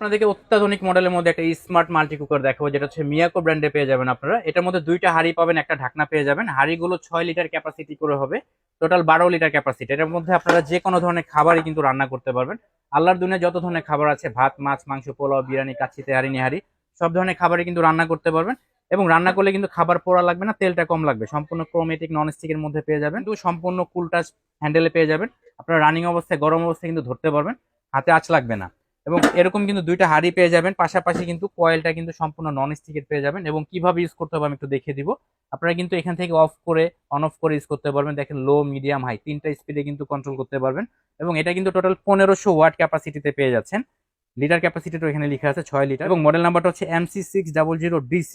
আপনাদেরকে অত্যাধুনিক মডেলের মধ্যে একটা স্মার্ট মাল্টি কুকার দেখাবো, যেটা হচ্ছে মিয়াকো ব্র্যান্ডে পেয়ে যাবেন আপনারা। এটার মধ্যে দুইটা হাঁড়ি পাবেন, একটা ঢাকনা পেয়ে যাবেন। হাঁড়িগুলো 6 লিটার ক্যাপাসিটি করে হবে, টোটাল 12 লিটার ক্যাপাসিটি। এটার মধ্যে আপনারা যে কোনো ধরনের খাবারই কিন্তু রান্না করতে পারবেন। আল্লাহর দুনিয়া যত ধরনের খাবার আছে, ভাত, মাছ, মাংস, পোলাও, বিরিয়ানি, কাচ্চি, তেহারি, নেহারি, সব ধরনের খাবারই কিন্তু রান্না করতে পারবেন। এবং রান্না করলে কিন্তু খাবার পোড়া লাগবে না, তেলটা কম লাগবে। সম্পূর্ণ ক্রোমেটিক নন স্টিকের মধ্যে পেয়ে যাবেন, কিন্তু সম্পূর্ণ কুল টাচ হ্যান্ডেলে পেয়ে যাবেন। আপনারা রানিং অবস্থায়, গরম অবস্থায় কিন্তু ধরতে পারবেন, হাতে আঁচ লাগবে না। এবং এরকম কিন্তু দুইটা হাঁড়ি পেয়ে যাবেন, পাশাপাশি কিন্তু কয়েলটা কিন্তু সম্পূর্ণ নন স্টিকের পেয়ে যাবেন। এবং কিভাবে ইউজ করতে হবে আমি একটু দেখিয়ে দিব। আপনারা কিন্তু এখান থেকে অফ করে অন অফ করে ইউজ করতে পারবেন। দেখেন, লো, মিডিয়াম, হাই তিনটা স্পিডে কিন্তু কন্ট্রোল করতে পারবেন। এবং এটা কিন্তু টোটাল 1500 ওয়াট ক্যাপাসিটিতে পেয়ে যাচ্ছেন। লিটার ক্যাপাসিটিটা এখানে লেখা আছে 6 লিটার, এবং মডেল নাম্বারটা হচ্ছে MC600DC।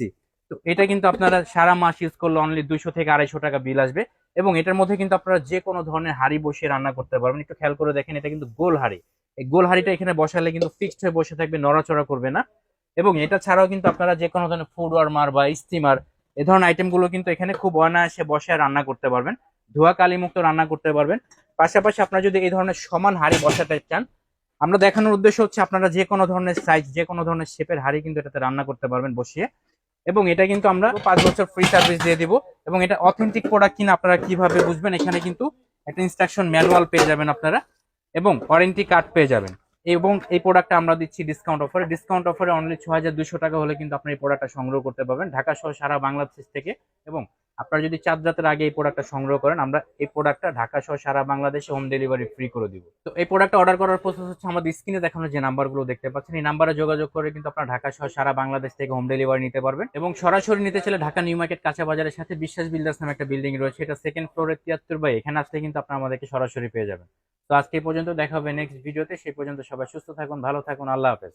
তো এটা কিন্তু আপনারা সারা মাস ইউজ করলে অনলি 200 থেকে 250 টাকা বিল আসবে। এবং এটার মধ্যে কিন্তু আপনারা যে কোনো ধরনের হাঁড়ি বসিয়ে রান্না করতে পারবেন। একটু খেয়াল করে দেখেন, এটা কিন্তু গোল হাঁড়ি। এই গোল হাঁড়িটা এখানে বসালে কিন্তু ফিক্সড হয়ে বসে থাকবে, নড়াচড়া করবে না। এবং এটা ছাড়াও কিন্তু আপনারা যে কোনো ধরনের ফুড ওয়ার্মার বা স্টিমার, এ ধরনের আইটেম গুলো কিন্তু এখানে খুব অনায়াসে বসে রান্না করতে পারবেন, ধোয়া কালি মুক্ত রান্না করতে পারবেন। পাশাপাশি আপনারা যদি এই ধরনের সমান হাঁড়ি বসাতে চান, আমরা দেখানোর উদ্দেশ্য হচ্ছে আপনারা যে কোনো ধরনের সাইজ, যে কোনো ধরনের শেপের হাঁড়ি কিন্তু এটাতে রান্না করতে পারবেন বসিয়ে। এবং এটা কিন্তু আমরা 5 বছর ফ্রি সার্ভিস দিয়ে দিব। এবং এটা অথেন্টিক প্রোডাক্ট কিনা আপনারা কিভাবে বুঝবেন, এখানে কিন্তু একটা ইনস্ট্রাকশন ম্যানুয়াল পেয়ে যাবেন আপনারা, এবং ওয়ারেন্টি কার্ড পেয়ে যাবেন। এবং এই প্রোডাক্টটা আমরা দিচ্ছি ডিসকাউন্ট অফারে অনলি 6200 টাকা হলে কিন্তু আপনি এই প্রোডাক্টটা সংগ্রহ করতে পারবেন ঢাকা সহ সারা বাংলাদেশ থেকে। এবং আপনারা যদি চাঁদ রাতের আগে এই প্রোডাক্টটা সংগ্রহ করেন, আমরা এই প্রোডাক্টটা ঢাকা সহ সারা বাংলাদেশে হোম ডেলিভারি ফ্রি করে দিব। তো এই প্রোডাক্টটা অর্ডার করার প্রসেস হচ্ছে, আমাদের স্ক্রিনে দেখানো যে নাম্বারগুলো দেখতে পাচ্ছেন, এই নাম্বারে যোগাযোগ করে কিন্তু আপনারা ঢাকা সহ সারা বাংলাদেশ থেকে হোম ডেলিভারি নিতে পারবেন। এবং সরাসরি নিতে চাইলে ঢাকা নিউ মার্কেট কাঁচা বাজারের সাথে বিশ্বাস বিল্ডার্স নামে একটা বিল্ডিং রয়েছে, এটা সেকেন্ড ফ্লোরে 73 বাই। এখানে আসলে কিন্তু আপনারা আমাদেরকে সরাসরি পেয়ে যাবেন। তো আজকে এই পর্যন্ত, দেখা হবে নেক্সট ভিডিওতে। সেই পর্যন্ত সবাই সুস্থ থাকুন, ভালো থাকুন, আল্লাহ হাফেজ।